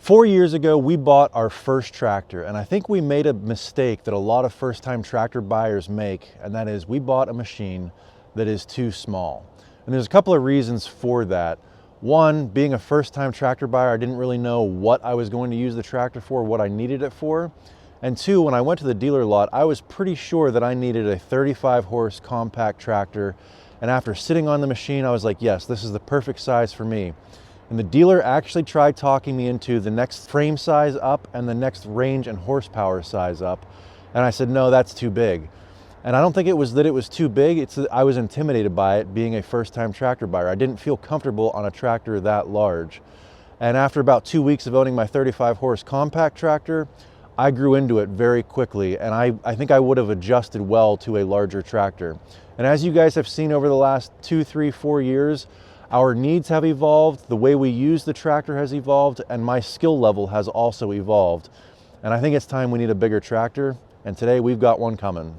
4 years ago, we bought our first tractor, and I think we made a mistake that a lot of first-time tractor buyers make, and that is we bought a machine that is too small. And there's a couple of reasons for that. One, being a first-time tractor buyer, I didn't really know what I was going to use the tractor for, what I needed it for. And two, when I went to the dealer lot, I was pretty sure that I needed a 35 horse compact tractor. And after sitting on the machine, I was like, yes, this is the perfect size for me. And the dealer actually tried talking me into the next frame size up and the next range and horsepower size up. And I said, no, that's too big. And I don't think it was that it was too big, it's that I was intimidated by it being a first-time tractor buyer. I didn't feel comfortable on a tractor that large. And after about 2 weeks of owning my 35 horse compact tractor, I grew into it very quickly, and I think I would have adjusted well to a larger tractor. And as you guys have seen over the last 2, 3, 4 years, our needs have evolved, the way we use the tractor has evolved, and my skill level has also evolved. And I think it's time we need a bigger tractor, and today we've got one coming.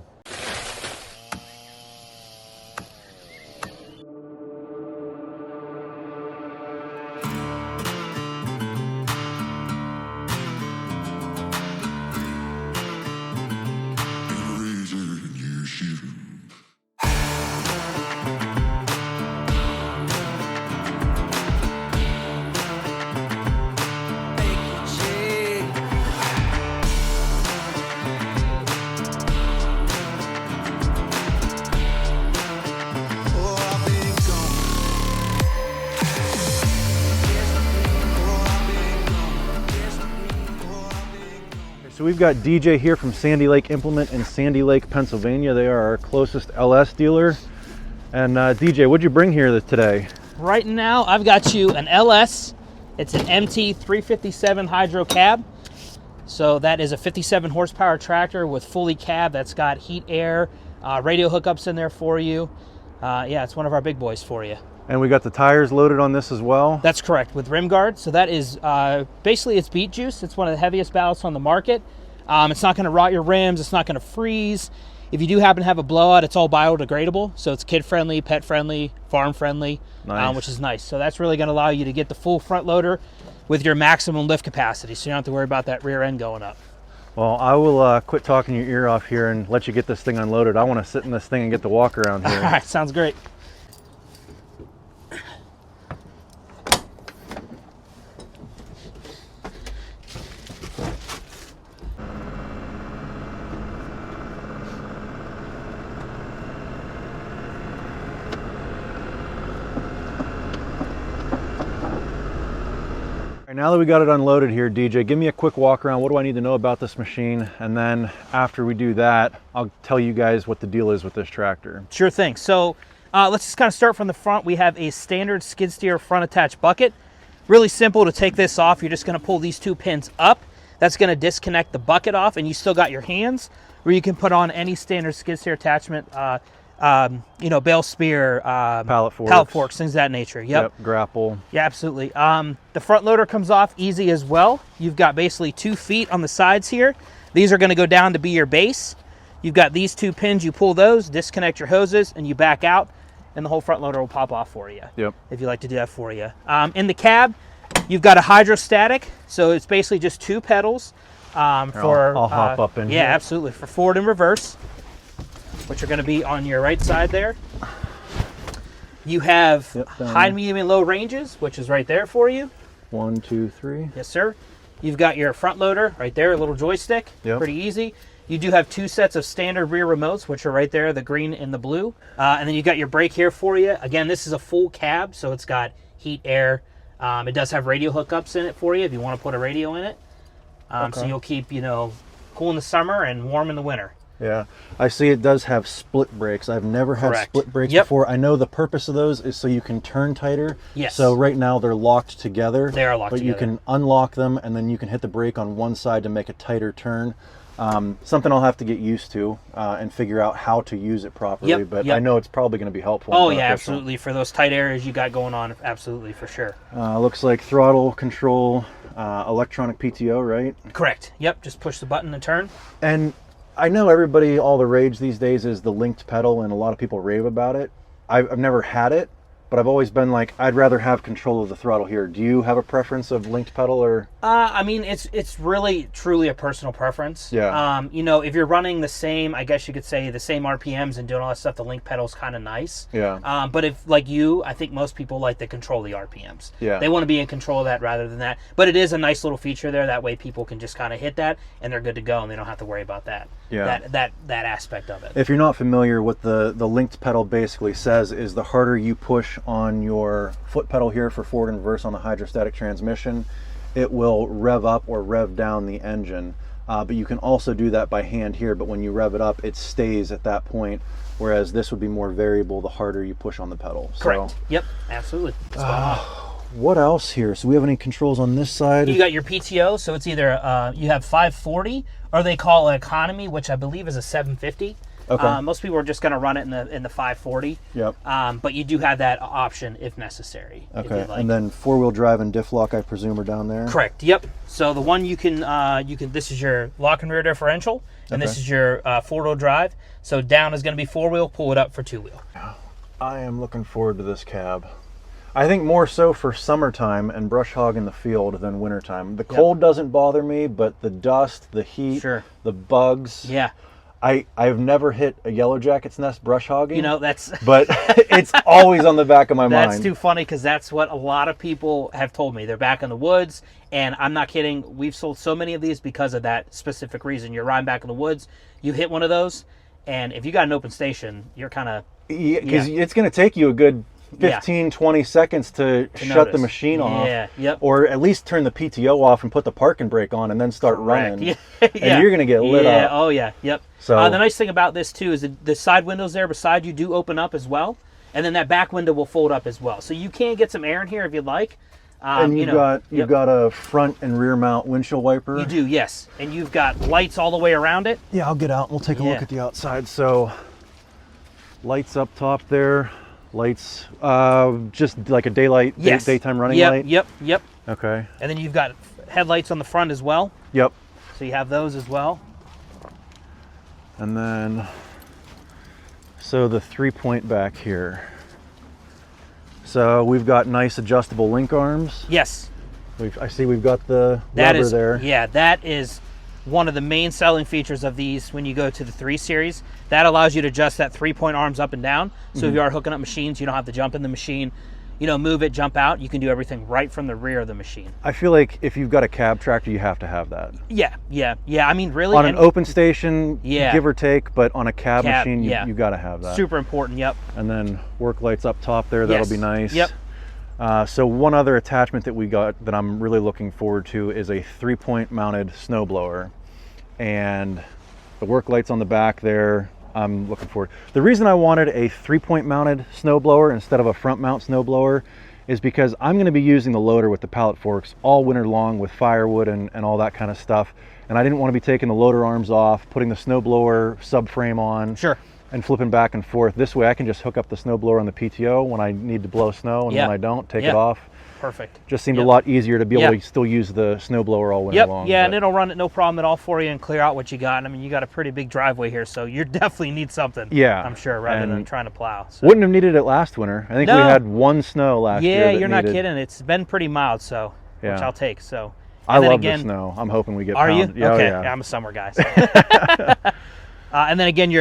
So we've got DJ here from Sandy Lake Implement in Sandy Lake, Pennsylvania. They are our closest LS dealer. And DJ, what'd you bring here today? Right now, I've got you an LS. It's an MT 357 hydro cab. So that is a 57 horsepower tractor with fully cab that's got heat, air, radio hookups in there for you. Yeah, it's one of our big boys for you. And we got the tires loaded on this as well? That's correct, with rim guard. So that is basically it's beet juice. It's one of the heaviest ballasts on the market. It's not going to rot your rims. It's not going to freeze. If you do happen to have a blowout, it's all biodegradable. So it's kid-friendly, pet-friendly, farm-friendly, nice. Which is nice. So that's really going to allow you to get the full front loader with your maximum lift capacity. So you don't have to worry about that rear end going up. Well, I will quit talking your ear off here and let you get this thing unloaded. I want to sit in this thing and get the walk around here. All right, sounds great. Now that we got it unloaded here, DJ, give me a quick walk around. What do I need to know about this machine? And then after we do that, I'll tell you guys what the deal is with this tractor. Sure thing. So let's just kind of start from the front. We have a standard skid steer front attached bucket. Really simple to take this off. You're just going to pull these two pins up. That's going to disconnect the bucket off, and you still got your hands where you can put on any standard skid steer attachment. You know, bale spear, pallet forks, things of that nature. Yep, grapple. Yeah, absolutely. The front loader comes off easy as well. You've got basically 2 feet on the sides here. These are going to go down to be your base. You've got these 2 pins. You pull those, disconnect your hoses, and you back out, and the whole front loader will pop off for you. Yep. If you like to do that for you. In the cab, you've got a hydrostatic, so it's basically just 2 pedals. I'll hop up in here. Yeah, absolutely. For forward and reverse, which are going to be on your right side there. You have high, medium, and low ranges, which is right there for you. 1, 2, 3. Yes, sir. You've got your front loader right there, a little joystick. Yep. Pretty easy. You do have 2 sets of standard rear remotes, which are right there, the green and the blue. And then you've got your brake here for you. Again, this is a full cab, so it's got heat, air. It does have radio hookups in it for you if you want to put a radio in it. So you'll keep, you know, cool in the summer and warm in the winter. Yeah, I see it does have split brakes. I've never had split brakes before. I know the purpose of those is so you can turn tighter. Yes. So right now they're locked together. They are locked together. But you can unlock them and then you can hit the brake on one side to make a tighter turn. Something I'll have to get used to and figure out how to use it properly. But I know it's probably going to be helpful. Oh yeah, absolutely. For those tight areas you got going on, absolutely, for sure. Looks like throttle control, electronic PTO, right? Correct. Yep, just push the button and turn. And I know everybody, all the rage these days is the linked pedal, and a lot of people rave about it. I've never had it, but I've always been like, I'd rather have control of the throttle here. Do you have a preference of linked pedal or? I mean, it's really truly a personal preference. Yeah. You know, if you're running the same, I guess you could say the same RPMs and doing all that stuff, the link pedal's kind of nice. Yeah. But if like you, I think most people like to control the RPMs. Yeah. They want to be in control of that rather than that. But it is a nice little feature there. That way people can just kind of hit that and they're good to go and they don't have to worry about that. Yeah. That aspect of it. If you're not familiar, what the linked pedal basically says is the harder you push on your foot pedal here for forward and reverse on the hydrostatic transmission, it will rev up or rev down the engine. But you can also do that by hand here, but when you rev it up, it stays at that point, whereas this would be more variable the harder you push on the pedal. Correct. So, yep, absolutely. Spot on. what else here? So we have any controls on this side? You got your PTO, so it's either you have 540 or they call it economy, which I believe is a 750. Okay. Most people are just going to run it in the 540. Yep. But you do have that option if necessary. Okay. If you'd like. And then four-wheel drive and diff lock, I presume, are down there. Correct. Yep. So the one you can this is your lock and rear differential, and this is your four-wheel drive. So down is going to be four-wheel. Pull it up for two-wheel. I am looking forward to this cab. I think more so for summertime and brush hog in the field than wintertime. The cold doesn't bother me, but the dust, the heat, the bugs. Yeah. I've never hit a yellow jacket's nest brush hogging. You know, that's but it's always on the back of my mind. That's too funny because that's what a lot of people have told me. They're back in the woods, and I'm not kidding. We've sold so many of these because of that specific reason. You're riding back in the woods, you hit one of those, and if you got an open station, you're kind of... Because it's going to take you a good 15, 20 seconds to shut the machine off. Yeah, yep. Or at least turn the PTO off and put the parking brake on and then start running. Yeah. And you're going to get lit up. Oh, yeah. Yep. So the nice thing about this, too, is the side windows there beside you do open up as well. And then that back window will fold up as well. So you can get some air in here if you'd like. And you've got a front and rear mount windshield wiper. You do, yes. And you've got lights all the way around it. Yeah, I'll get out and we'll take a look at the outside. So lights up top there. Lights, just like a daylight, daytime running light? Yep. Okay. And then you've got headlights on the front as well. Yep. So you have those as well. And then, so the 3-point back here. So we've got nice adjustable link arms. Yes. I see we've got the rubber there. Yeah, that is one of the main selling features of these when you go to the 3 Series. That allows you to adjust that 3-point arms up and down. So if you are hooking up machines, you don't have to jump in the machine, move it, jump out. You can do everything right from the rear of the machine. I feel like if you've got a cab tractor, you have to have that. Yeah. I mean, really. On an open station, give or take, but on a cab machine, you got to have that. Super important, yep. And then work lights up top there, that'll be nice. Yep. So one other attachment that we got that I'm really looking forward to is a 3-point mounted snowblower. And the work lights on the back there, I'm looking forward. The reason I wanted a 3-point mounted snowblower instead of a front mount snowblower is because I'm going to be using the loader with the pallet forks all winter long with firewood and all that kind of stuff. And I didn't want to be taking the loader arms off, putting the snowblower subframe on. Sure. And flipping back and forth. This way I can just hook up the snowblower on the PTO when I need to blow snow, and when I don't, take it off. Perfect. Just seemed a lot easier to be able to still use the snowblower all winter long. Yeah, and it'll run it no problem at all for you and clear out what you got. I mean, you got a pretty big driveway here, so you definitely need something. Yeah. I'm sure, rather than trying to plow. So. Wouldn't have needed it last winter. I think we had one snow last year. Yeah, you're not kidding. It's been pretty mild, which I'll take. So. I love the snow. I'm hoping we get Are pounded. you? Okay. Yeah, I'm a summer guy. So. And then again,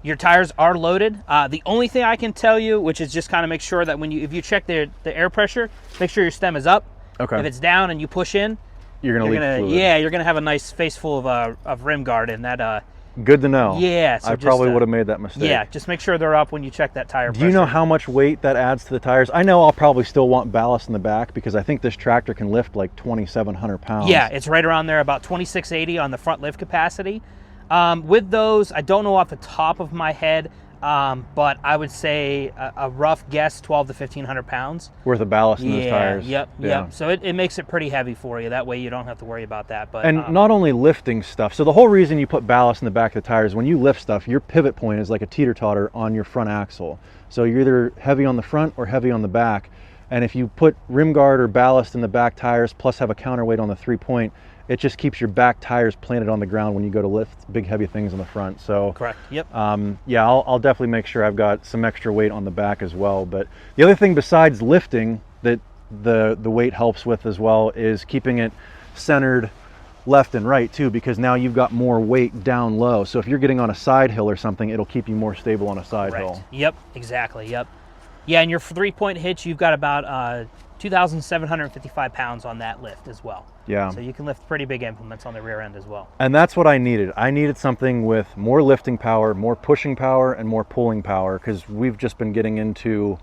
your tires are loaded. The only thing I can tell you, which is just kind of make sure that if you check the air pressure, make sure your stem is up. Okay. If it's down and you push in, you're gonna leak fluid. Yeah, you're gonna have a nice face full of rim guard in that. Good to know. Yeah. So I probably would have made that mistake. Yeah, just make sure they're up when you check that tire pressure. Do you know how much weight that adds to the tires? I know I'll probably still want ballast in the back because I think this tractor can lift like 2,700 pounds. Yeah, it's right around there, about 2,680 on the front lift capacity. With those, I don't know off the top of my head, but I would say a rough guess, 1,200 to 1,500 pounds. Worth of ballast in those tires. Yep. So it makes it pretty heavy for you. That way you don't have to worry about that. But not only lifting stuff. So the whole reason you put ballast in the back of the tires, when you lift stuff, your pivot point is like a teeter-totter on your front axle. So you're either heavy on the front or heavy on the back. And if you put rim guard or ballast in the back tires, plus have a counterweight on the 3-point, it just keeps your back tires planted on the ground when you go to lift big heavy things in the front. So Correct. Yep. yeah, I'll definitely make sure I've got some extra weight on the back as well. But the other thing besides lifting that the weight helps with as well is keeping it centered left and right too, because now you've got more weight down low. So if you're getting on a side hill or something, it'll keep you more stable on a side hill. Yep, exactly. Yep. Yeah, and your 3-point hitch, you've got about 2,755 pounds on that lift as well. Yeah. So you can lift pretty big implements on the rear end as well. And that's what I needed. I needed something with more lifting power, more pushing power, and more pulling power, because we've just been getting into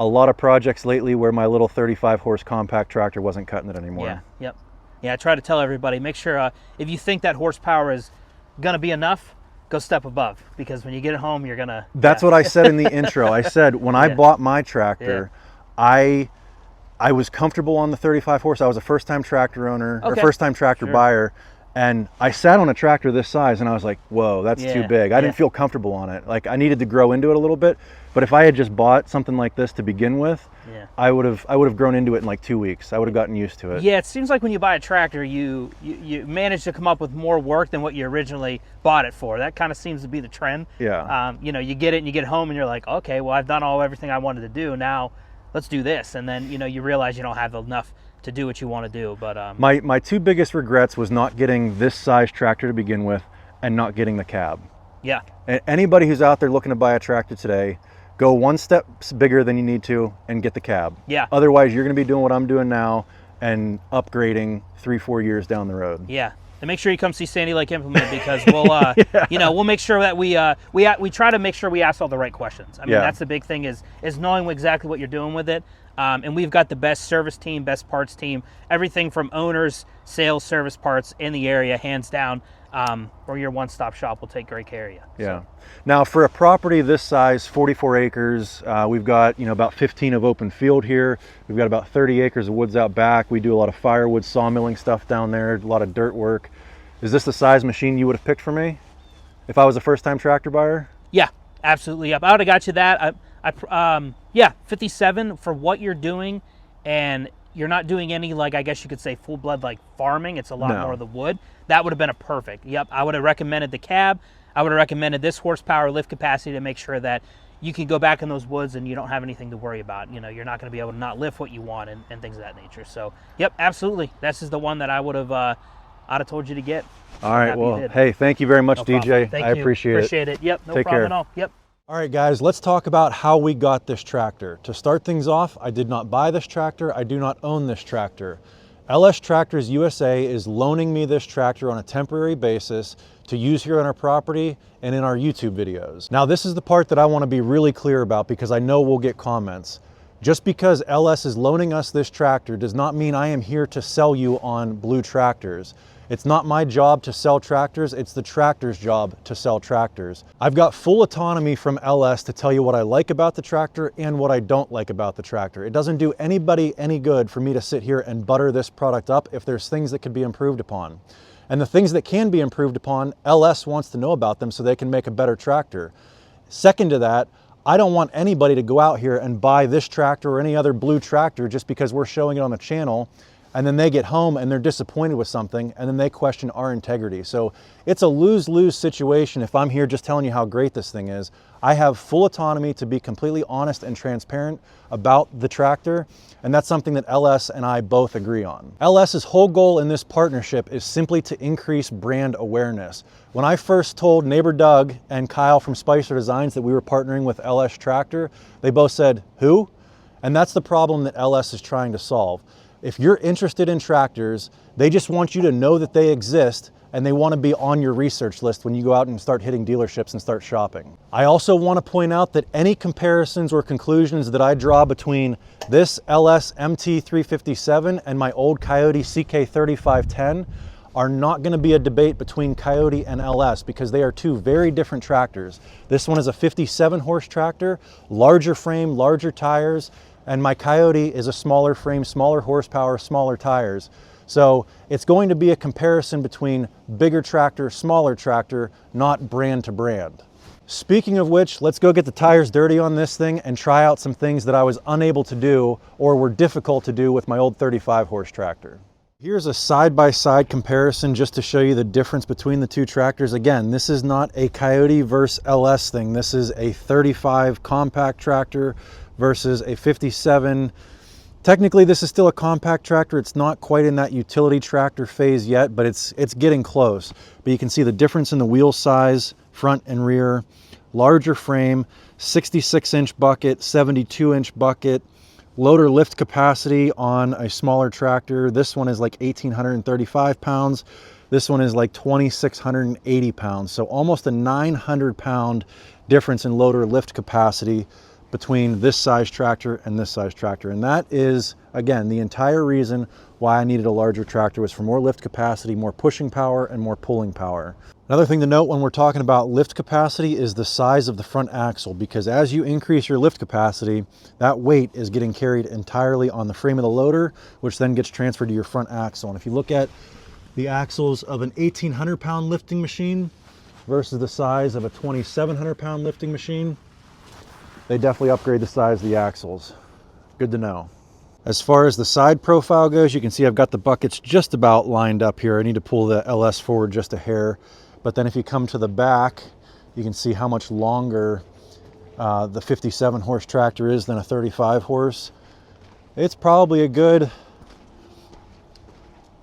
a lot of projects lately where my little 35 horse compact tractor wasn't cutting it anymore. Yeah, yep. Yeah, I try to tell everybody, make sure if you think that horsepower is going to be enough, go step above, because when you get it home, you're going to... That's what I said in the intro. I said when I bought my tractor, I was comfortable on the 35 horse. I was a first-time tractor owner, or first-time tractor buyer, and I sat on a tractor this size, and I was like, whoa, that's too big. I didn't feel comfortable on it. Like, I needed to grow into it a little bit, but if I had just bought something like this to begin with, I would have grown into it in like 2 weeks. I would have gotten used to it. Yeah, it seems like when you buy a tractor, you manage to come up with more work than what you originally bought it for. That kind of seems to be the trend. Yeah. You know, you get it and you get home and you're like, okay, well, I've done everything I wanted to do. Now let's do this. And then, you know, you realize you don't have enough to do what you want to do. But my two biggest regrets was not getting this size tractor to begin with and not getting the cab. Yeah. Anybody who's out there looking to buy a tractor today, go one step bigger than you need to and get the cab. Yeah. Otherwise, you're going to be doing what I'm doing now and upgrading 3-4 years down the road. Yeah. And make sure you come see Sandy Lake Implement, because we'll, you know, we'll make sure that we try to make sure we ask all the right questions. I mean, that's the big thing is knowing exactly what you're doing with it. And we've got the best service team, best parts team, everything from owners, sales, service, parts in the area, hands down. Or your one-stop shop will take great care of you. Yeah. So. Now, for a property this size, 44 acres, we've got, you know, about 15 of open field here. We've got about 30 acres of woods out back. We do a lot of firewood sawmilling stuff down there, a lot of dirt work. Is this the size machine you would have picked for me if I was a first-time tractor buyer? Yeah, absolutely. Yep. I would have got you that. Yeah, 57 for what you're doing, and you're not doing any, like, I guess you could say full-blood like farming. It's a lot more of the wood. That would have been a perfect. Yep, I would have recommended the cab. I would have recommended this horsepower lift capacity to make sure that you can go back in those woods and you don't have anything to worry about. You know, you're not going to be able to not lift what you want and things of that nature. So, yep, absolutely. This is the one that I would have I'd have told you to get. All right, well, hey, thank you very much, DJ. Thank I you. appreciate it. Yep, no Take problem care. at all. Yep. All right, guys, let's talk about how we got this tractor. To start things off, I did not buy this tractor. I do not own this tractor. LS Tractors USA is loaning me this tractor on a temporary basis to use here on our property and in our YouTube videos. Now, this is the part that I want to be really clear about, because I know we'll get comments. Just because LS is loaning us this tractor does not mean I am here to sell you on blue tractors. It's not my job to sell tractors, it's the tractor's job to sell tractors. I've got full autonomy from LS to tell you what I like about the tractor and what I don't like about the tractor. It doesn't do anybody any good for me to sit here and butter this product up if there's things that could be improved upon. And the things that can be improved upon, LS wants to know about them so they can make a better tractor. Second to that, I don't want anybody to go out here and buy this tractor or any other blue tractor just because we're showing it on the channel, and then they get home and they're disappointed with something, and then they question our integrity. So it's a lose-lose situation if I'm here just telling you how great this thing is. I have full autonomy to be completely honest and transparent about the tractor, and that's something that LS and I both agree on. LS's whole goal in this partnership is simply to increase brand awareness. When I first told neighbor Doug and Kyle from Spicer Designs that we were partnering with LS Tractor, they both said, "Who?" And that's the problem that LS is trying to solve. If you're interested in tractors, they just want you to know that they exist, and they want to be on your research list when you go out and start hitting dealerships and start shopping. I also want to point out that any comparisons or conclusions that I draw between this LS MT357 and my old Coyote CK3510 are not going to be a debate between Coyote and LS, because they are two very different tractors. This one is a 57 horse tractor, larger frame, larger tires, and my Coyote is a smaller frame, smaller horsepower, smaller tires. So it's going to be a comparison between bigger tractor, smaller tractor, not brand to brand. Speaking of which, let's go get the tires dirty on this thing and try out some things that I was unable to do or were difficult to do with my old 35 horse tractor. Here's a side-by-side comparison just to show you the difference between the two tractors. Again, this is not a Coyote versus LS thing. This is a 35 compact tractor versus a 57. Technically, this is still a compact tractor. It's not quite in that utility tractor phase yet, but it's getting close. But you can see the difference in the wheel size, front and rear, larger frame, 66-inch bucket, 72-inch bucket, loader lift capacity on a smaller tractor. This one is like 1,835 pounds. This one is like 2,680 pounds. So almost a 900-pound difference in loader lift capacity between this size tractor and this size tractor. And that is, again, the entire reason why I needed a larger tractor was for more lift capacity, more pushing power, and more pulling power. Another thing to note when we're talking about lift capacity is the size of the front axle, because as you increase your lift capacity, that weight is getting carried entirely on the frame of the loader, which then gets transferred to your front axle. And if you look at the axles of an 1,800-pound lifting machine versus the size of a 2,700-pound lifting machine, they definitely upgrade the size of the axles. Good to know. As far as the side profile goes, you can see I've got the buckets just about lined up here. I need to pull the LS forward just a hair. But then if you come to the back, you can see how much longer the 57 horse tractor is than a 35 horse. It's probably a good,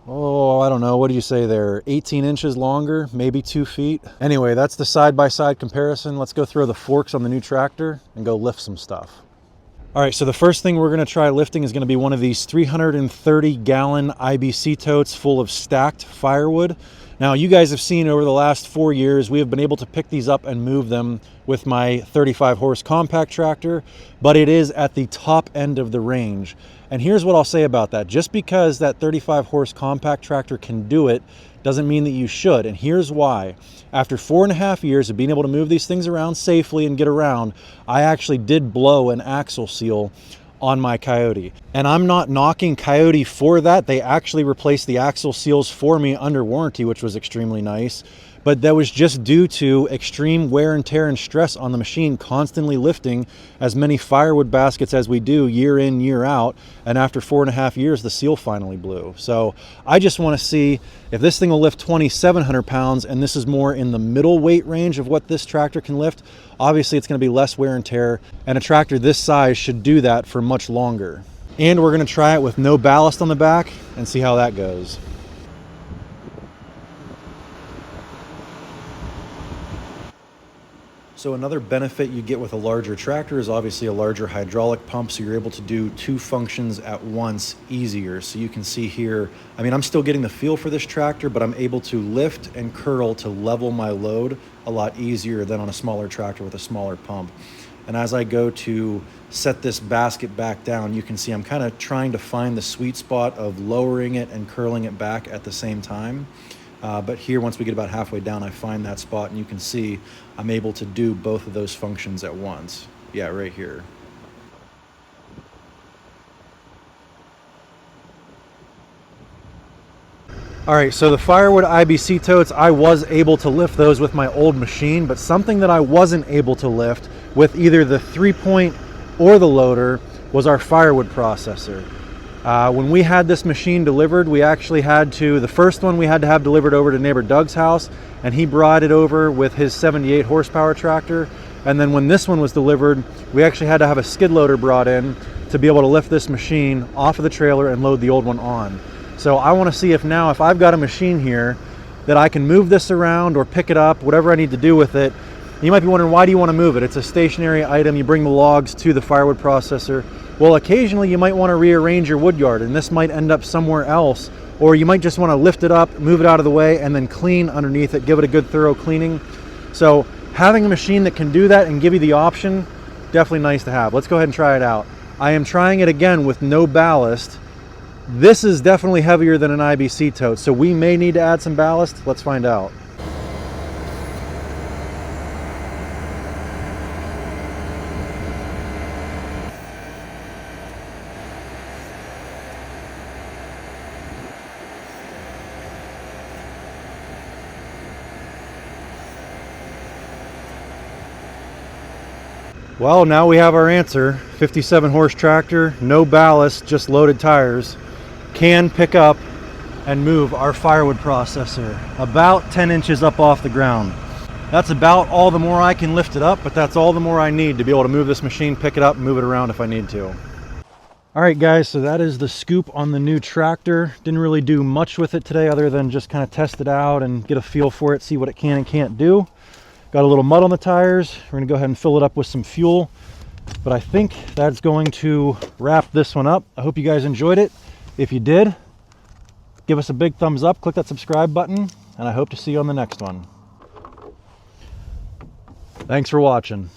I don't know, what do you say there? 18 inches longer, maybe 2 feet. Anyway, that's the side-by-side comparison. Let's go throw the forks on the new tractor and go lift some stuff. All right, so the first thing we're gonna try lifting is gonna be one of these 330-gallon IBC totes full of stacked firewood. Now, you guys have seen over the last 4 years, we have been able to pick these up and move them with my 35 horse compact tractor, but it is at the top end of the range. And here's what I'll say about that. Just because that 35 horse compact tractor can do it doesn't mean that you should. And here's why. After 4.5 years of being able to move these things around safely and get around, I actually did blow an axle seal on my Coyote. And I'm not knocking Coyote for that. They actually replaced the axle seals for me under warranty, which was extremely nice. But that was just due to extreme wear and tear and stress on the machine, constantly lifting as many firewood baskets as we do year in, year out. And after 4.5 years, the seal finally blew. So I just want to see if this thing will lift 2,700 pounds, and this is more in the middle weight range of what this tractor can lift. Obviously, it's going to be less wear and tear, and a tractor this size should do that for much longer. And we're going to try it with no ballast on the back and see how that goes. So another benefit you get with a larger tractor is obviously a larger hydraulic pump, so you're able to do 2 functions at once easier. So you can see here, I mean, I'm still getting the feel for this tractor, but I'm able to lift and curl to level my load a lot easier than on a smaller tractor with a smaller pump. And as I go to set this basket back down, you can see I'm kind of trying to find the sweet spot of lowering it and curling it back at the same time. But here, once we get about halfway down, I find that spot, and you can see I'm able to do both of those functions at once. Yeah, right here. All right, so the firewood IBC totes, I was able to lift those with my old machine, but something that I wasn't able to lift with either the 3-point or the loader was our firewood processor. When we had this machine delivered, we actually had to, the first one we had to have delivered over to neighbor Doug's house, and he brought it over with his 78 horsepower tractor. And then when this one was delivered, we actually had to have a skid loader brought in to be able to lift this machine off of the trailer and load the old one on. So I want to see if now, if I've got a machine here, that I can move this around or pick it up, whatever I need to do with it. You might be wondering, why do you want to move it? It's a stationary item. You bring the logs to the firewood processor. Well, occasionally you might want to rearrange your wood yard, and this might end up somewhere else, or you might just want to lift it up, move it out of the way, and then clean underneath it, give it a good thorough cleaning. So having a machine that can do that and give you the option, definitely nice to have. Let's go ahead and try it out. I am trying it again with no ballast. This is definitely heavier than an IBC tote, so we may need to add some ballast. Let's find out. Well, now we have our answer. 57 horse tractor, no ballast, just loaded tires. Can pick up and move our firewood processor about 10 inches up off the ground. That's about all the more I can lift it up, but that's all the more I need to be able to move this machine, pick it up, and move it around if I need to. All right, guys, so that is the scoop on the new tractor. Didn't really do much with it today other than just kind of test it out and get a feel for it, see what it can and can't do. Got a little mud on the tires. We're gonna go ahead and fill it up with some fuel. But I think that's going to wrap this one up. I hope you guys enjoyed it. If you did, give us a big thumbs up, click that subscribe button, and I hope to see you on the next one. Thanks for watching.